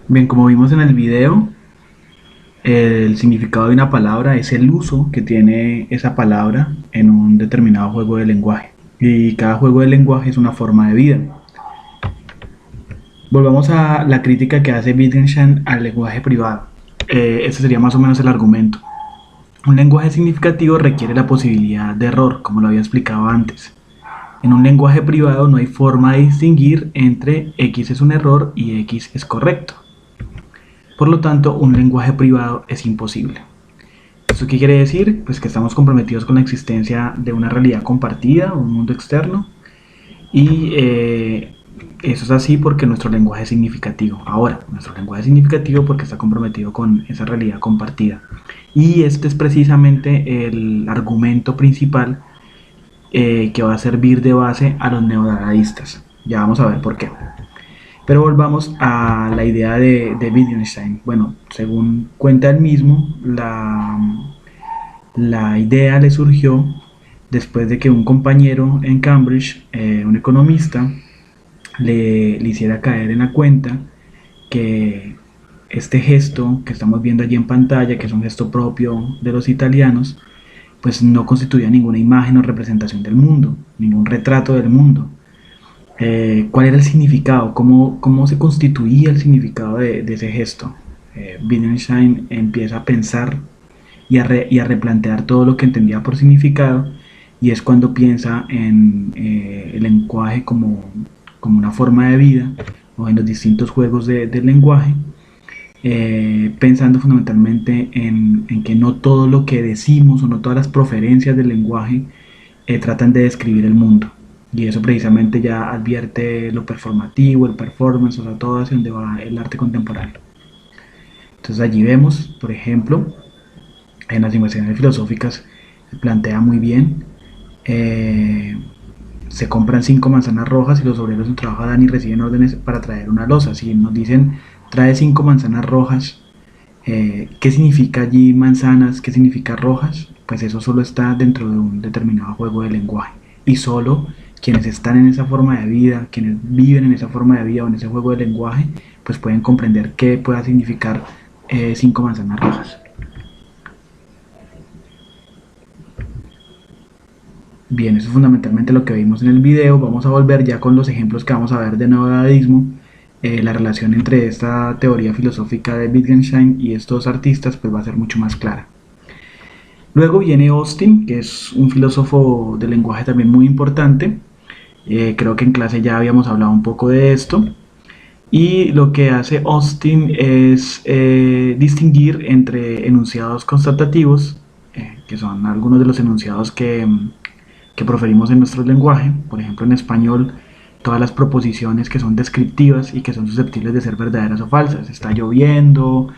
Bien, como vimos en el video, el significado de una palabra es el uso que tiene esa palabra en un determinado juego de lenguaje. Y cada juego de lenguaje es una forma de vida. Volvamos a la crítica que hace Wittgenstein al lenguaje privado. Ese sería más o menos el argumento. Un lenguaje significativo requiere la posibilidad de error, como lo había explicado antes. En un lenguaje privado no hay forma de distinguir entre X es un error y X es correcto. Por lo tanto, un lenguaje privado es imposible. ¿Esto qué quiere decir? Pues que estamos comprometidos con la existencia de una realidad compartida, un mundo externo, y eso es así porque nuestro lenguaje es significativo. Ahora, nuestro lenguaje es significativo porque está comprometido con esa realidad compartida. Y este es precisamente el argumento principal que va a servir de base a los neodadaístas. Ya vamos a ver por qué. Pero volvamos a la idea de Wittgenstein. Bueno, según cuenta él mismo, la idea le surgió después de que un compañero en Cambridge, un economista, le hiciera caer en la cuenta que este gesto que estamos viendo allí en pantalla, que es un gesto propio de los italianos, pues no constituía ninguna imagen o representación del mundo, ningún retrato del mundo. ¿Cuál era el significado? ¿Cómo se constituía el significado de ese gesto? Wittgenstein empieza a pensar y a replantear todo lo que entendía por significado, y es cuando piensa en el lenguaje como una forma de vida, o en los distintos juegos del lenguaje, pensando fundamentalmente en que no todo lo que decimos o no todas las proferencias del lenguaje tratan de describir el mundo. Y eso precisamente ya advierte lo performativo, el performance, o sea, todo hacia donde va el arte contemporáneo. Entonces allí vemos, por ejemplo, en las investigaciones filosóficas se plantea muy bien, eh, se compran 5 manzanas rojas y los obreros en trabajo dan y reciben órdenes para traer una losa. Si nos dicen trae 5 manzanas rojas, ¿qué significa allí manzanas? ¿Qué significa rojas? Pues eso solo está dentro de un determinado juego de lenguaje. Y solo quienes están en esa forma de vida, quienes viven en esa forma de vida o en ese juego de lenguaje, pues pueden comprender qué pueda significar 5 manzanas rojas. Bien, eso es fundamentalmente lo que vimos en el video. Vamos a volver ya con los ejemplos que vamos a ver de neodadaísmo. La relación entre esta teoría filosófica de Wittgenstein y estos artistas pues va a ser mucho más clara. Luego viene Austin, que es un filósofo del lenguaje también muy importante. Creo que en clase ya habíamos hablado un poco de esto. Y lo que hace Austin es distinguir entre enunciados constatativos, que son algunos de los enunciados que proferimos en nuestro lenguaje. Por ejemplo, en español, todas las proposiciones que son descriptivas y que son susceptibles de ser verdaderas o falsas. Está lloviendo,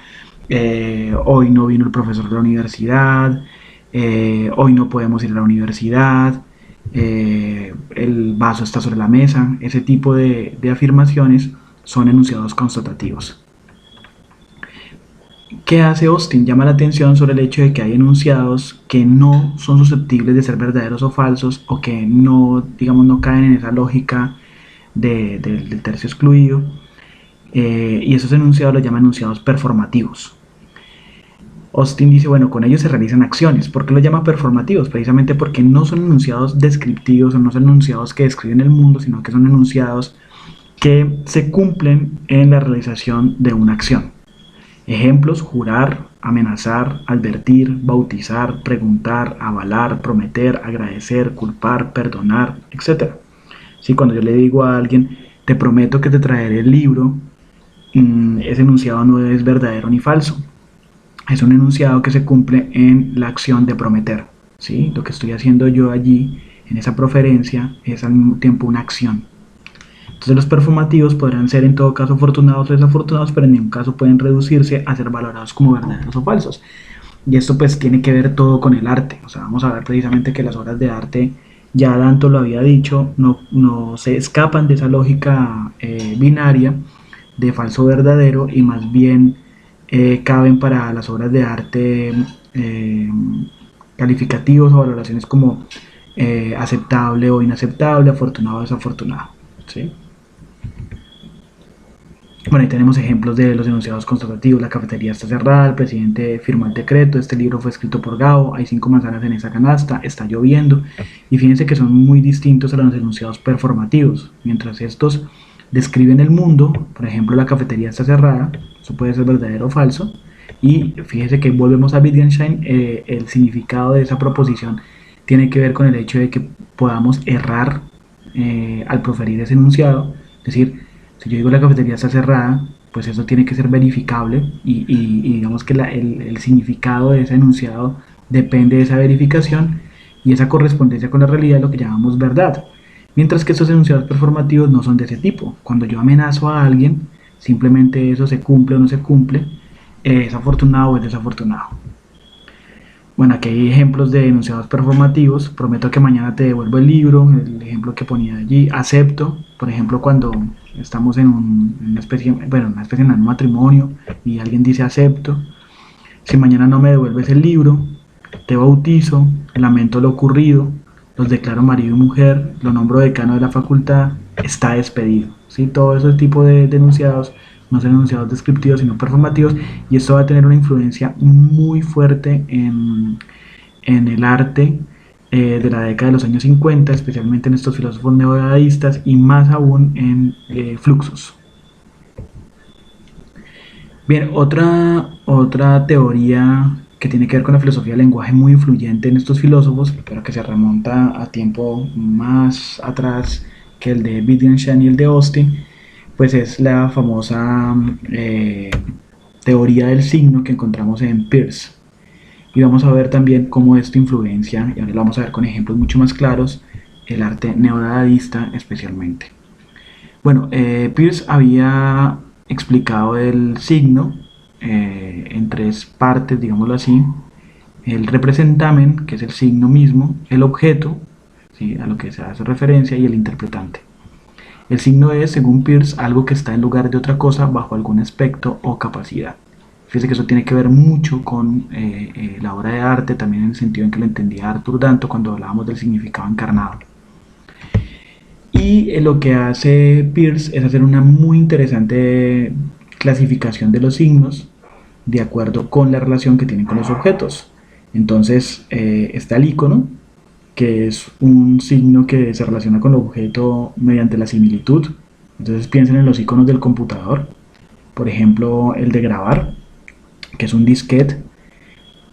hoy no vino el profesor de la universidad, hoy no podemos ir a la universidad, el vaso está sobre la mesa. Ese tipo de afirmaciones son enunciados constatativos. ¿Qué hace Austin? Llama la atención sobre el hecho de que hay enunciados que no son susceptibles de ser verdaderos o falsos, o que no, digamos, no caen en esa lógica del tercio excluido, y esos enunciados los llama enunciados performativos. Austin dice, bueno, con ellos se realizan acciones. ¿Por qué los llama performativos? Precisamente porque no son enunciados descriptivos o no son enunciados que describen el mundo, sino que son enunciados que se cumplen en la realización de una acción. Ejemplos: jurar, amenazar, advertir, bautizar, preguntar, avalar, prometer, agradecer, culpar, perdonar, etc. Si cuando yo le digo a alguien, te prometo que te traeré el libro, ese enunciado no es verdadero ni falso. Es un enunciado que se cumple en la acción de prometer. ¿Sí? Lo que estoy haciendo yo allí, en esa proferencia, es al mismo tiempo una acción. Entonces los performativos podrán ser en todo caso afortunados o desafortunados, pero en ningún caso pueden reducirse a ser valorados como verdaderos o falsos. Y esto pues tiene que ver todo con el arte. O sea, vamos a ver precisamente que las obras de arte, ya Danto lo había dicho, no se escapan de esa lógica binaria de falso verdadero, y más bien caben para las obras de arte eh, calificativos o valoraciones como aceptable o inaceptable, afortunado o desafortunado. ¿Sí? Bueno, ahí tenemos ejemplos de los enunciados constatativos: la cafetería está cerrada, el presidente firmó el decreto, este libro fue escrito por Gao, hay 5 manzanas en esa canasta, está lloviendo. Y fíjense que son muy distintos a los enunciados performativos. Mientras estos describen el mundo, por ejemplo, la cafetería está cerrada, eso puede ser verdadero o falso. Y fíjense que volvemos a Wittgenstein, el significado de esa proposición tiene que ver con el hecho de que podamos errar al proferir ese enunciado. Es decir, si yo digo la cafetería está cerrada, pues eso tiene que ser verificable y digamos que el significado de ese enunciado depende de esa verificación y esa correspondencia con la realidad es lo que llamamos verdad. Mientras que estos enunciados performativos no son de ese tipo. Cuando yo amenazo a alguien, simplemente eso se cumple o no se cumple, es afortunado o es desafortunado. Bueno, aquí hay ejemplos de enunciados performativos: prometo que mañana te devuelvo el libro, el ejemplo que ponía allí. Acepto, por ejemplo, cuando estamos en una especie, bueno, una especie de un matrimonio y alguien dice acepto. Si mañana no me devuelves el libro, te bautizo, lamento lo ocurrido, los declaro marido y mujer, lo nombro decano de la facultad, está despedido. ¿Sí? Todo ese tipo de enunciados no son enunciados descriptivos sino performativos, y esto va a tener una influencia muy fuerte en el arte de la década de los años 50, especialmente en estos filósofos neodadaístas y más aún en Fluxus. Bien, otra teoría que tiene que ver con la filosofía del lenguaje muy influyente en estos filósofos, pero que se remonta a tiempo más atrás que el de Wittgenstein y el de Austin, pues es la famosa teoría del signo que encontramos en Peirce. Y vamos a ver también cómo esto influencia, y ahora lo vamos a ver con ejemplos mucho más claros, el arte neodadaísta especialmente. Bueno, Peirce había explicado el signo en 3 partes, digámoslo así: el representamen, que es el signo mismo; el objeto, ¿sí?, a lo que se hace referencia; y el interpretante. El signo es, según Peirce, algo que está en lugar de otra cosa bajo algún aspecto o capacidad. Fíjese que eso tiene que ver mucho con la obra de arte, también en el sentido en que lo entendía Arthur Danto cuando hablábamos del significado encarnado. Y lo que hace Peirce es hacer una muy interesante clasificación de los signos de acuerdo con la relación que tienen con los objetos. Entonces está el icono, que es un signo que se relaciona con el objeto mediante la similitud. Entonces piensen en los iconos del computador, por ejemplo el de grabar, que es un disquete,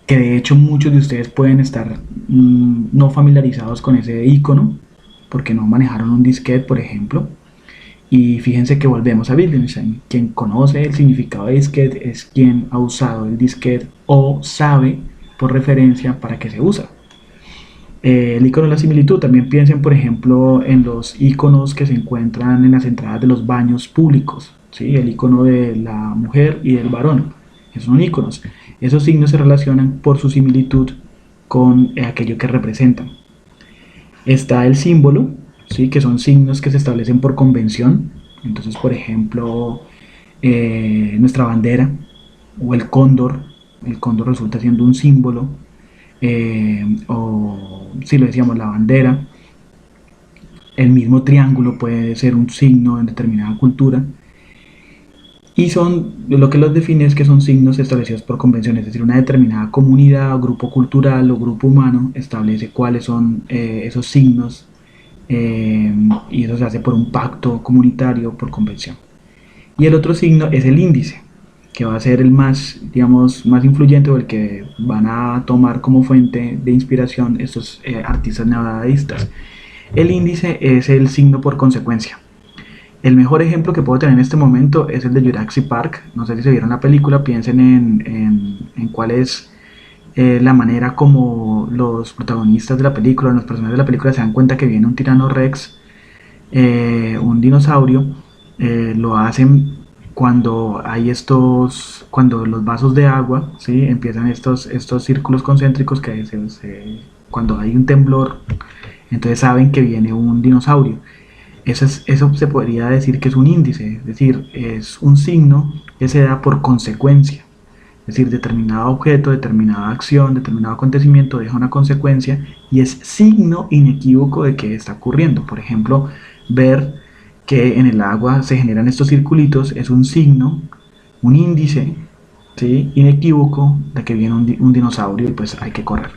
que de hecho muchos de ustedes pueden estar no familiarizados con ese icono porque no manejaron un disquete, por ejemplo. Y fíjense que volvemos a Wittgenstein: quien conoce el significado de disquete es quien ha usado el disquete o sabe por referencia para qué se usa. El icono de la similitud, también piensen por ejemplo en los iconos que se encuentran en las entradas de los baños públicos, ¿sí? El icono de la mujer y del varón, esos son iconos. Esos signos se relacionan por su similitud con aquello que representan. Está el símbolo, ¿sí?, que son signos que se establecen por convención. Entonces, por ejemplo, nuestra bandera o el cóndor resulta siendo un símbolo, o si lo decíamos, la bandera. El mismo triángulo puede ser un signo en determinada cultura. Y lo que los define es que son signos establecidos por convención, es decir, una determinada comunidad o grupo cultural o grupo humano establece cuáles son esos signos, y eso se hace por un pacto comunitario, por convención. Y el otro signo es el índice, que va a ser el más, digamos, más influyente, o el que van a tomar como fuente de inspiración estos artistas neodadaístas. El índice es el signo por consecuencia. El mejor ejemplo que puedo tener en este momento es el de Jurassic Park. No sé si se vieron la película, piensen en cuál es la manera como los protagonistas de la película, los personajes de la película, se dan cuenta que viene un tirano rex, un dinosaurio. Lo hacen cuando hay cuando los vasos de agua, ¿sí?, empiezan estos círculos concéntricos que cuando hay un temblor, entonces saben que viene un dinosaurio. Eso se podría decir que es un índice, es decir, es un signo que se da por consecuencia. Es decir, determinado objeto, determinada acción, determinado acontecimiento deja una consecuencia y es signo inequívoco de que está ocurriendo. Por ejemplo, ver que en el agua se generan estos circulitos es un signo, un índice, ¿sí? Inequívoco de que viene un dinosaurio y pues hay que correr.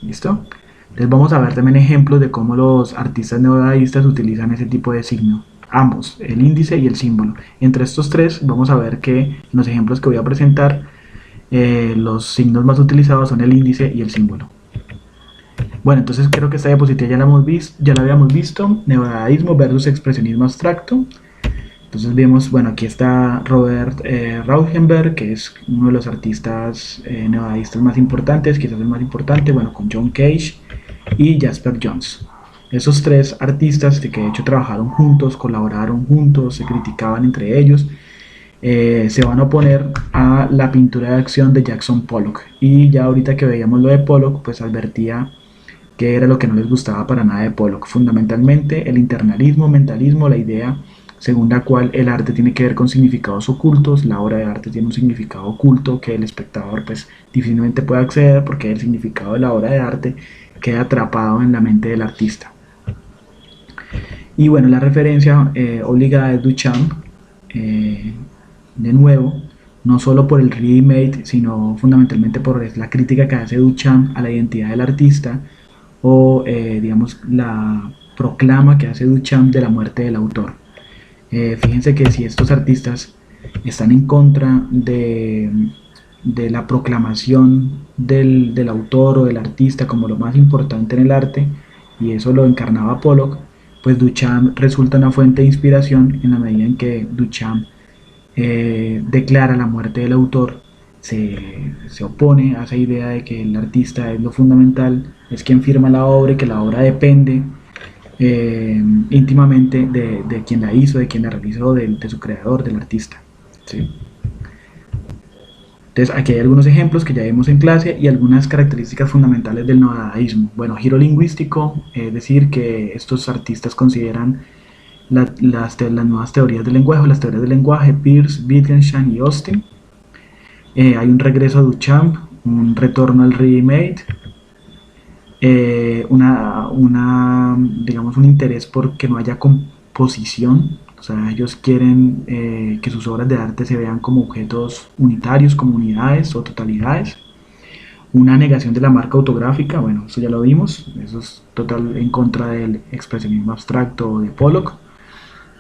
¿Listo? Entonces vamos a ver también ejemplos de cómo los artistas neodadaístas utilizan ese tipo de signo. Ambos, el índice y el símbolo. Entre estos tres vamos a ver que en los ejemplos que voy a presentar los signos más utilizados son el índice y el símbolo. Bueno, entonces creo que esta diapositiva ya la habíamos visto. Neodadaísmo versus expresionismo abstracto. Entonces vemos, bueno, aquí está Robert Rauschenberg, que es uno de los artistas neodadaístas más importantes, quizás el más importante, bueno, con John Cage y Jasper Johns. Esos tres artistas que de hecho trabajaron juntos, colaboraron juntos, se criticaban entre ellos, se van a oponer a la pintura de acción de Jackson Pollock. Y ya ahorita que veíamos lo de Pollock, pues advertía que era lo que no les gustaba para nada de Pollock. Fundamentalmente el internalismo, mentalismo, la idea según la cual el arte tiene que ver con significados ocultos, la obra de arte tiene un significado oculto que el espectador pues difícilmente puede acceder porque el significado de la obra de arte queda atrapado en la mente del artista. Y bueno, la referencia obligada es Duchamp, de nuevo, no solo por el ready-made, sino fundamentalmente por la crítica que hace Duchamp a la identidad del artista o digamos la proclama que hace Duchamp de la muerte del autor. Fíjense que si estos artistas están en contra de la proclamación del autor o del artista como lo más importante en el arte, y eso lo encarnaba Pollock, pues Duchamp resulta una fuente de inspiración en la medida en que Duchamp declara la muerte del autor, se opone a esa idea de que el artista es lo fundamental, es quien firma la obra y que la obra depende íntimamente de quien la hizo, de quien la realizó, de su creador, del artista. ¿Sí? Entonces aquí hay algunos ejemplos que ya vimos en clase y algunas características fundamentales del neodadaísmo. Bueno, giro lingüístico, es decir, que estos artistas consideran las nuevas teorías del lenguaje, o las teorías del lenguaje, Peirce, Wittgenstein y Austin. Hay un regreso a Duchamp, un retorno al ready-made, digamos un interés por que no haya composición, o sea, ellos quieren que sus obras de arte se vean como objetos unitarios, como unidades o totalidades. Una negación de la marca autográfica, bueno, eso ya lo vimos, eso es total en contra del expresionismo abstracto de Pollock.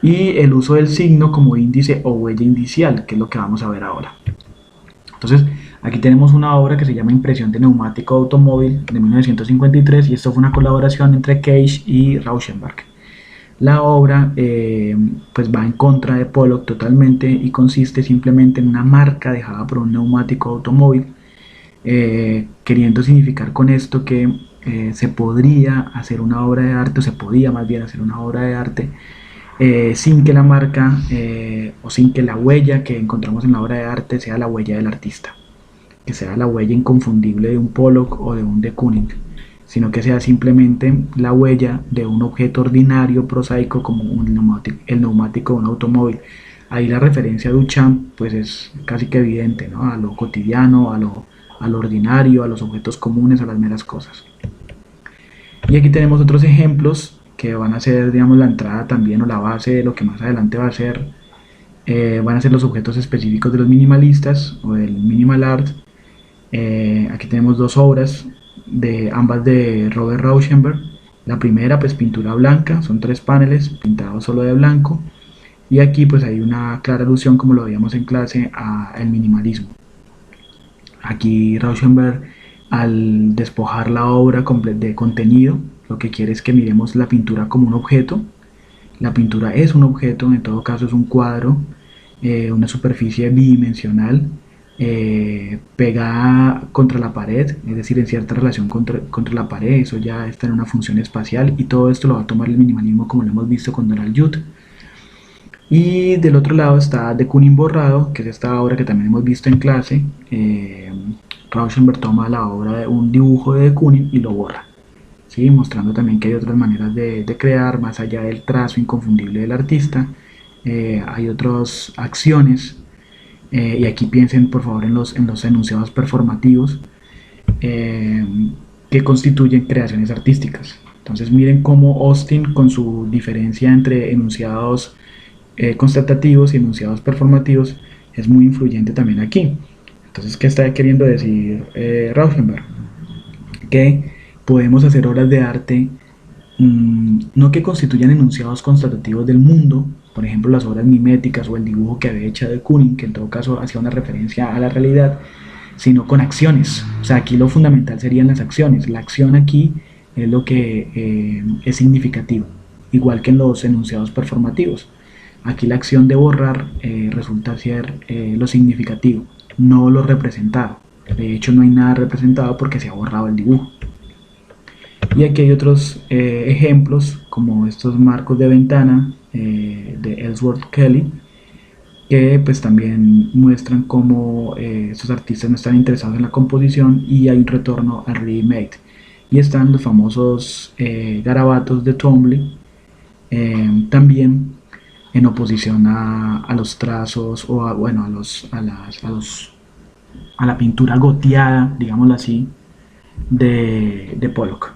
Y el uso del signo como índice o huella indicial, que es lo que vamos a ver ahora. Entonces, aquí tenemos una obra que se llama Impresión de neumático automóvil de 1953 y esto fue una colaboración entre Cage y Rauschenberg. La obra pues va en contra de Pollock totalmente y consiste simplemente en una marca dejada por un neumático automóvil, queriendo significar con esto que se podría hacer una obra de arte, o se podía más bien hacer una obra de arte sin que la marca o sin que la huella que encontramos en la obra de arte sea la huella del artista, que sea la huella inconfundible de un Pollock o de un de Kooning, sino que sea simplemente la huella de un objeto ordinario, prosaico, como el neumático de un automóvil. Ahí la referencia a Duchamp pues es casi que evidente, ¿no? A lo cotidiano, a lo ordinario, a los objetos comunes, a las meras cosas. Y aquí tenemos otros ejemplos que van a ser, digamos, la entrada también o la base de lo que más adelante va a ser, van a ser los objetos específicos de los minimalistas o del minimal art. Aquí tenemos dos obras, ambas de Robert Rauschenberg. La primera, pues pintura blanca, son 3 paneles pintados solo de blanco. Y aquí pues hay una clara alusión, como lo veíamos en clase, al minimalismo. Aquí Rauschenberg, al despojar la obra de contenido, lo que quiere es que miremos la pintura como un objeto. La pintura es un objeto, en todo caso es un cuadro, una superficie bidimensional, pegada contra la pared, es decir, en cierta relación contra la pared, eso ya está en una función espacial, y todo esto lo va a tomar el minimalismo como lo hemos visto con Donald Judd. Y del otro lado está de Kooning borrado, que es esta obra que también hemos visto en clase. Rauschenberg toma la obra de un dibujo de Kooning y lo borra, ¿sí? Mostrando también que hay otras maneras de crear, más allá del trazo inconfundible del artista. Hay otras acciones, y aquí piensen por favor en los enunciados performativos, que constituyen creaciones artísticas. Entonces miren cómo Austin, con su diferencia entre enunciados constatativos y enunciados performativos, es muy influyente también aquí. Entonces, ¿qué está queriendo decir Rauschenberg? Que podemos hacer obras de arte no que constituyan enunciados constatativos del mundo, por ejemplo las obras miméticas o el dibujo que había hecho de Kooning, que en todo caso hacía una referencia a la realidad, sino con acciones. O sea, aquí lo fundamental serían las acciones. La acción aquí es lo que es significativo, igual que en los enunciados performativos. Aquí la acción de borrar resulta ser lo significativo, no lo representado. De hecho, no hay nada representado porque se ha borrado el dibujo. Y aquí hay otros ejemplos, como estos marcos de ventana de Ellsworth Kelly, que pues también muestran cómo estos artistas no están interesados en la composición y hay un retorno al ready-made. Y están los famosos garabatos de Twombly, también en oposición a los trazos o bueno, a la pintura goteada, digámoslo así, de Pollock.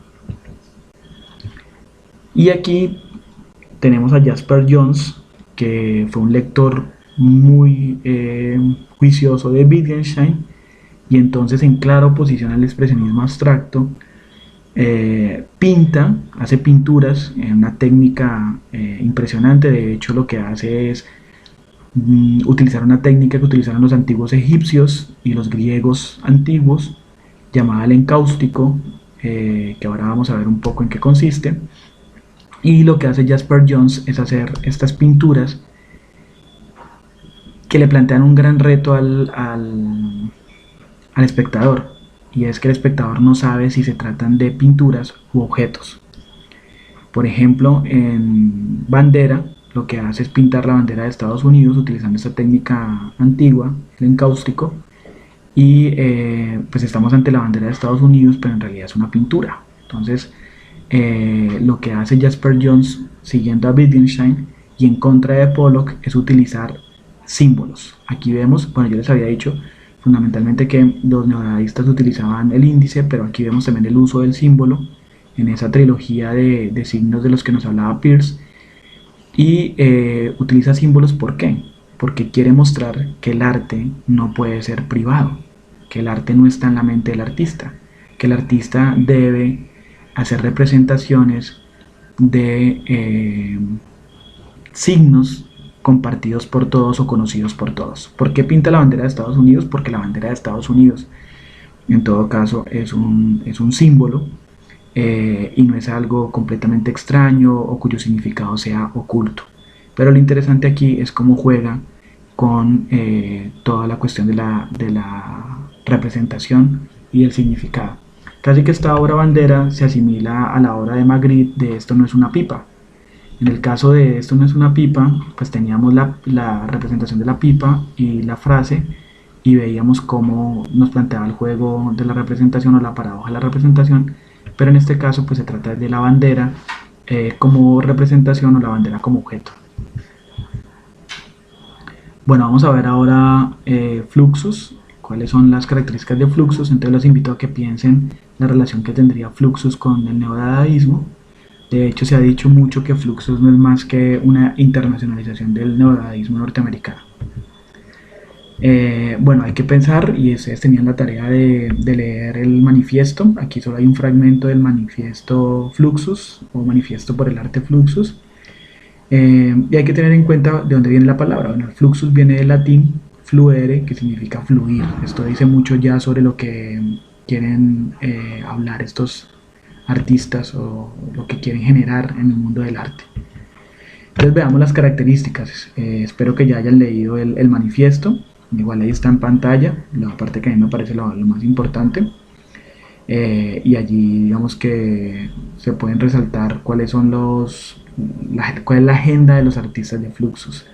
Y aquí tenemos a Jasper Johns, que fue un lector muy juicioso de Wittgenstein, y entonces en clara oposición al expresionismo abstracto, hace pinturas en una técnica impresionante. De hecho, lo que hace es utilizar una técnica que utilizaron los antiguos egipcios y los griegos antiguos, llamada el encáustico, que ahora vamos a ver un poco en qué consiste. Y lo que hace Jasper Johns es hacer estas pinturas que le plantean un gran reto al espectador, y es que el espectador no sabe si se tratan de pinturas u objetos. Por ejemplo, en Bandera lo que hace es pintar la bandera de Estados Unidos utilizando esta técnica antigua, el encáustico, y pues estamos ante la bandera de Estados Unidos, pero en realidad es una pintura. Entonces, lo que hace Jasper Johns, siguiendo a Wittgenstein y en contra de Pollock, es utilizar símbolos. Aquí vemos, bueno, yo les había dicho fundamentalmente que los neodadaístas utilizaban el índice, pero aquí vemos también el uso del símbolo en esa trilogía de signos de los que nos hablaba Peirce. Y utiliza símbolos, ¿por qué? Porque quiere mostrar que el arte no puede ser privado, que el arte no está en la mente del artista, que el artista debe hacer representaciones de signos compartidos por todos o conocidos por todos. ¿Por qué pinta la bandera de Estados Unidos? Porque la bandera de Estados Unidos, en todo caso, es un símbolo y no es algo completamente extraño o cuyo significado sea oculto. Pero lo interesante aquí es cómo juega con toda la cuestión de la representación y el significado. Casi que esta obra Bandera se asimila a la obra de Magritte de Esto no es una pipa. En el caso de Esto no es una pipa, pues teníamos la representación de la pipa y la frase, y veíamos cómo nos planteaba el juego de la representación o la paradoja de la representación, pero en este caso pues se trata de la bandera como representación o la bandera como objeto. Bueno, vamos a ver ahora Fluxus, cuáles son las características de Fluxus. Entonces los invito a que piensen la relación que tendría Fluxus con el neodadaísmo. De hecho, se ha dicho mucho que Fluxus no es más que una internacionalización del neodadaísmo norteamericano. Bueno, hay que pensar, y ustedes tenían la tarea de leer el manifiesto. Aquí solo hay un fragmento del manifiesto Fluxus, o manifiesto por el arte Fluxus. Y hay que tener en cuenta de dónde viene la palabra. Bueno, el Fluxus viene del latín fluere, que significa fluir. Esto dice mucho ya sobre lo que quieren hablar estos artistas o lo que quieren generar en el mundo del arte. Entonces veamos las características. Espero que ya hayan leído el manifiesto. Igual ahí está en pantalla, la parte que a mí me parece lo más importante. Y allí digamos que se pueden resaltar cuáles son cuál es la agenda de los artistas de Fluxus.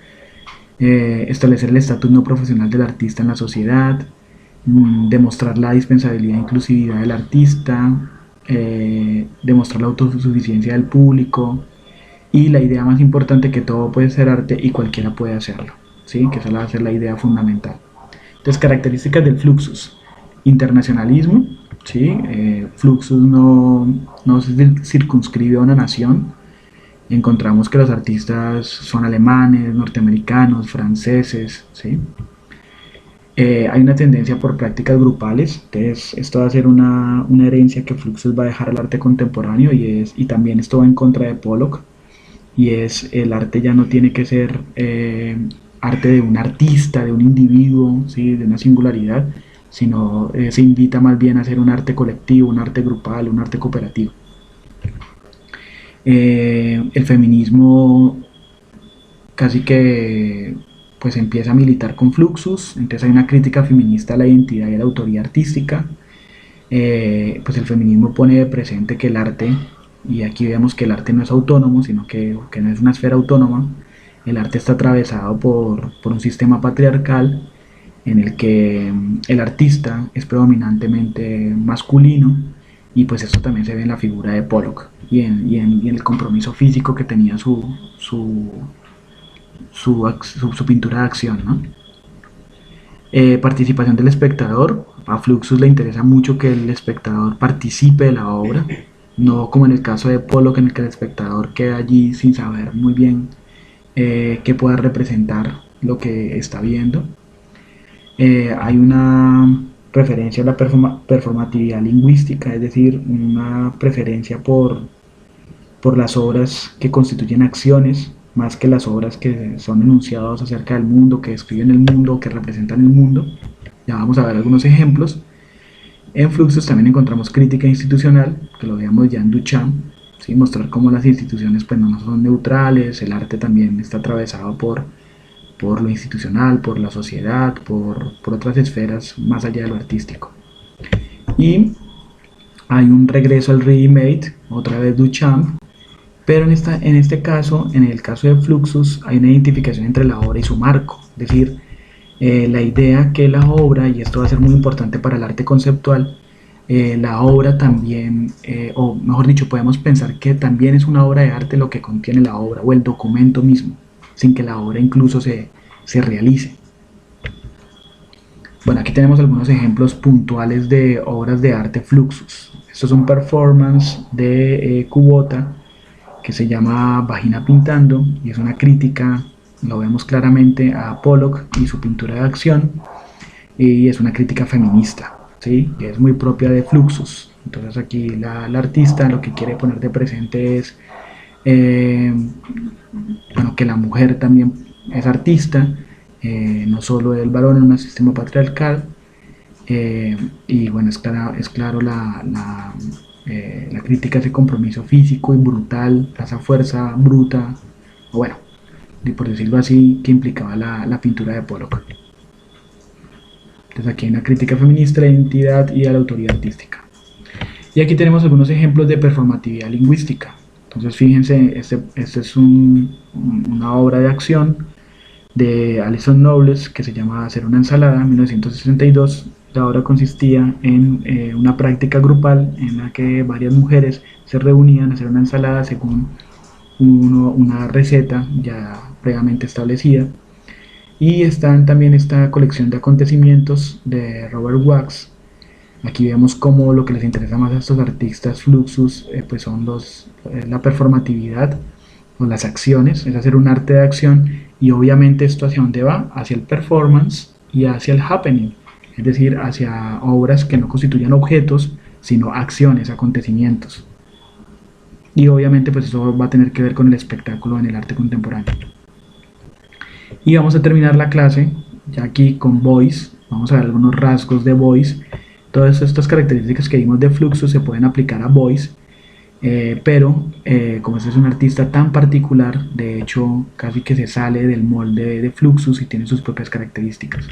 Establecer el estatus no profesional del artista en la sociedad, demostrar la dispensabilidad e inclusividad del artista, demostrar la autosuficiencia del público, y la idea más importante, que todo puede ser arte y cualquiera puede hacerlo, ¿sí? Que esa va a ser la idea fundamental. Entonces, características del Fluxus: internacionalismo, ¿sí? Fluxus no se circunscribe a una nación. Encontramos que los artistas son alemanes, norteamericanos, franceses, ¿sí? Hay una tendencia por prácticas grupales, entonces esto va a ser una herencia que Fluxus va a dejar al arte contemporáneo y también esto va en contra de Pollock, y es el arte ya no tiene que ser arte de un artista, de un individuo, ¿sí? De una singularidad, sino se invita más bien a hacer un arte colectivo, un arte grupal, un arte cooperativo. El feminismo casi que pues empieza a militar con Fluxus, entonces hay una crítica feminista a la identidad y a la autoría artística. Pues el feminismo pone de presente que el arte, y aquí vemos que el arte no es autónomo, sino que no es una esfera autónoma, el arte está atravesado por un sistema patriarcal en el que el artista es predominantemente masculino, y pues eso también se ve en la figura de Pollock y en el compromiso físico que tenía su pintura de acción, ¿no? Participación del espectador. A Fluxus le interesa mucho que el espectador participe de la obra, no como en el caso de Pollock, en el que el espectador queda allí sin saber muy bien qué pueda representar lo que está viendo. Hay una preferencia a la performatividad lingüística, es decir, una preferencia por las obras que constituyen acciones, más que las obras que son enunciados acerca del mundo, que describen el mundo, que representan el mundo. Ya vamos a ver algunos ejemplos. En Fluxus también encontramos crítica institucional, que lo veíamos ya en Duchamp, ¿sí? Mostrar cómo las instituciones pues, no son neutrales, el arte también está atravesado por lo institucional, por la sociedad, por otras esferas más allá de lo artístico. Y hay un regreso al ready-made, otra vez Duchamp, pero en este caso, en el caso de Fluxus, hay una identificación entre la obra y su marco, es decir, la idea que la obra, y esto va a ser muy importante para el arte conceptual, la obra también, o mejor dicho, podemos pensar que también es una obra de arte lo que contiene la obra, o el documento mismo, sin que la obra incluso se realice. Bueno, aquí tenemos algunos ejemplos puntuales de obras de arte Fluxus. Esto es un performance de Kubota que se llama Vagina Pintando, y es una crítica, lo vemos claramente, a Pollock y su pintura de acción, y es una crítica feminista, ¿sí? Que es muy propia de Fluxus. Entonces aquí la artista lo que quiere poner de presente es eh, bueno, que la mujer también es artista, no solo el varón en un sistema patriarcal, y bueno, es claro la crítica a ese compromiso físico y brutal, a esa fuerza bruta, o bueno, por decirlo así, que implicaba la pintura de Pollock. Entonces aquí hay una crítica feminista a la identidad y a la autoría artística. Y aquí tenemos algunos ejemplos de performatividad lingüística. Entonces fíjense, este es una obra de acción de Alison Knowles que se llama Hacer una ensalada, en 1962. La obra consistía en una práctica grupal en la que varias mujeres se reunían a hacer una ensalada según una receta ya previamente establecida. Y están también esta colección de acontecimientos de Robert Wax. Aquí vemos cómo lo que les interesa más a estos artistas Fluxus pues son la performatividad o las acciones, es hacer un arte de acción, y obviamente esto hacia dónde va, hacia el performance y hacia el happening, es decir, hacia obras que no constituyan objetos, sino acciones, acontecimientos. Y obviamente pues eso va a tener que ver con el espectáculo en el arte contemporáneo. Y vamos a terminar la clase ya aquí con Beuys. Vamos a ver algunos rasgos de Beuys. Todas estas características que vimos de Fluxus se pueden aplicar a Beuys, pero como este es un artista tan particular, de hecho casi que se sale del molde de Fluxus y tiene sus propias características.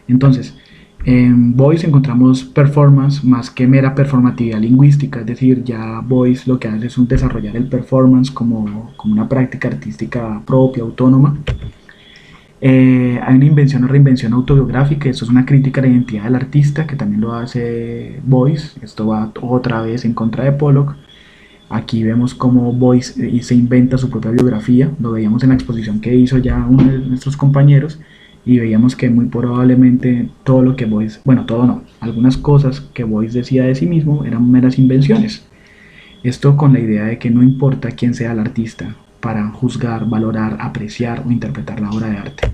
Entonces, en Beuys encontramos performance más que mera performatividad lingüística, es decir, ya Beuys lo que hace es desarrollar el performance como una práctica artística propia, autónoma. Hay una invención o reinvención autobiográfica, esto es una crítica a la identidad del artista, que también lo hace Beuys, esto va otra vez en contra de Pollock. Aquí vemos cómo Beuys se inventa su propia biografía, lo veíamos en la exposición que hizo ya uno de nuestros compañeros, y veíamos que muy probablemente todo lo que Boyce, bueno, todo no, algunas cosas que Boyce decía de sí mismo eran meras invenciones. Esto con la idea de que no importa quién sea el artista para juzgar, valorar, apreciar o interpretar la obra de arte.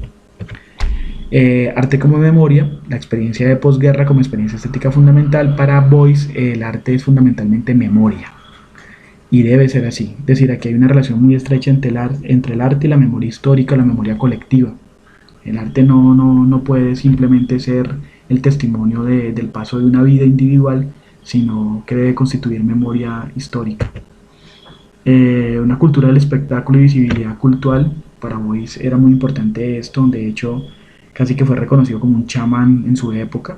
Arte como memoria, la experiencia de posguerra como experiencia estética fundamental. Para Boyce, el arte es fundamentalmente memoria. Y debe ser así. Es decir, aquí hay una relación muy estrecha entre el arte y la memoria histórica, la memoria colectiva. El arte no puede simplemente ser el testimonio del paso de una vida individual, sino que debe constituir memoria histórica. Una cultura del espectáculo y visibilidad cultural. Para Boyce era muy importante esto, de hecho casi que fue reconocido como un chamán en su época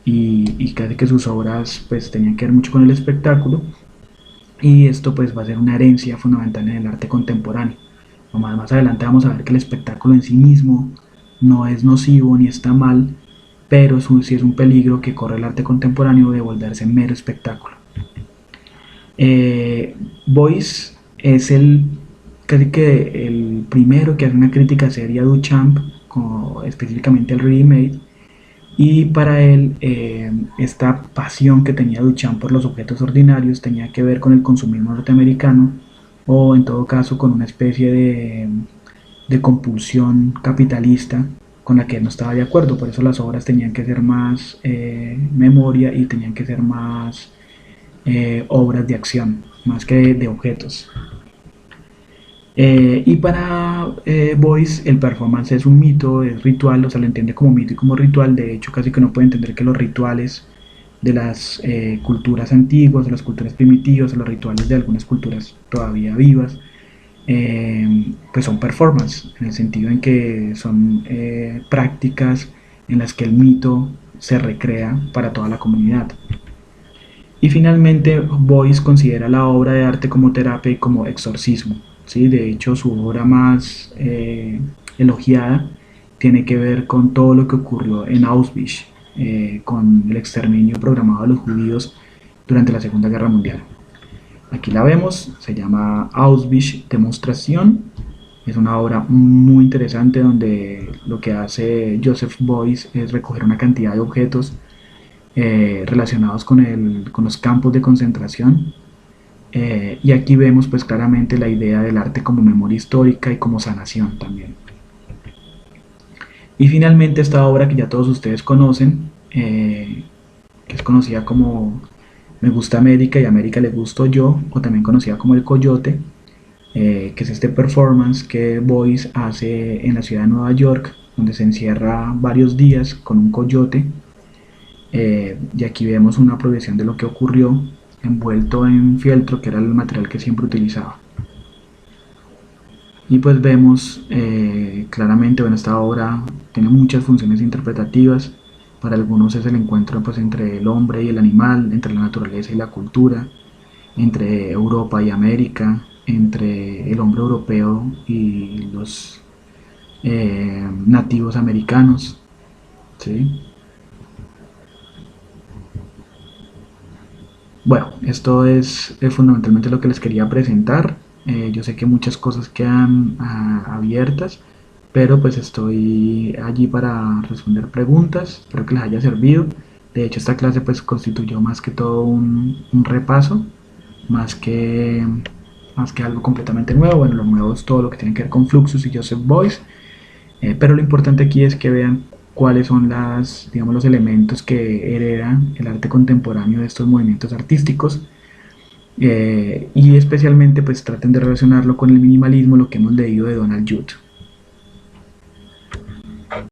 y casi que sus obras pues tenían que ver mucho con el espectáculo, y esto pues va a ser una herencia fundamental en el arte contemporáneo. Más adelante vamos a ver que el espectáculo en sí mismo no es nocivo ni está mal, pero sí es un peligro que corre el arte contemporáneo de volverse mero espectáculo. Boyce es casi que el primero que hace una crítica seria a Duchamp, específicamente al Ready Made, y para él esta pasión que tenía Duchamp por los objetos ordinarios tenía que ver con el consumismo norteamericano, o en todo caso con una especie de compulsión capitalista con la que él no estaba de acuerdo. Por eso las obras tenían que ser más memoria y tenían que ser más obras de acción, más que de objetos. Y para Boyce el performance es un mito, es ritual, o sea, lo entiende como mito y como ritual. De hecho, casi que no puede entender que los rituales de las culturas antiguas, de las culturas primitivas, o los rituales de algunas culturas todavía vivas, pues son performance, en el sentido en que son prácticas en las que el mito se recrea para toda la comunidad. Y finalmente, Boyce considera la obra de arte como terapia y como exorcismo. ¿Sí? De hecho, su obra más elogiada tiene que ver con todo lo que ocurrió en Auschwitz, con el exterminio programado de los judíos durante la Segunda Guerra Mundial. Aquí la vemos, se llama Auschwitz Demostración. Es una obra muy interesante donde lo que hace Joseph Beuys es recoger una cantidad de objetos relacionados con los campos de concentración. Y aquí vemos pues claramente la idea del arte como memoria histórica y como sanación también. Y finalmente esta obra que ya todos ustedes conocen, que es conocida como Me gusta América y América le gusto yo, o también conocida como El Coyote, que es este performance que Boyce hace en la ciudad de Nueva York, donde se encierra varios días con un coyote. Y aquí vemos una progresión de lo que ocurrió envuelto en fieltro, que era el material que siempre utilizaba. Y pues vemos claramente, bueno, esta obra tiene muchas funciones interpretativas. Para algunos es el encuentro pues, entre el hombre y el animal, entre la naturaleza y la cultura, entre Europa y América, entre el hombre europeo y los nativos americanos, ¿sí? Bueno, esto es fundamentalmente lo que les quería presentar. Yo sé que muchas cosas quedan abiertas, pero pues estoy allí para responder preguntas. Espero que les haya servido. De hecho, esta clase pues constituyó más que todo un repaso, más que, más que algo completamente nuevo. Bueno, lo nuevo es todo lo que tiene que ver con Fluxus y Joseph Beuys. Pero lo importante aquí es que vean cuáles son digamos, los elementos que hereda el arte contemporáneo de estos movimientos artísticos, y especialmente pues traten de relacionarlo con el minimalismo, lo que hemos leído de Donald Judd.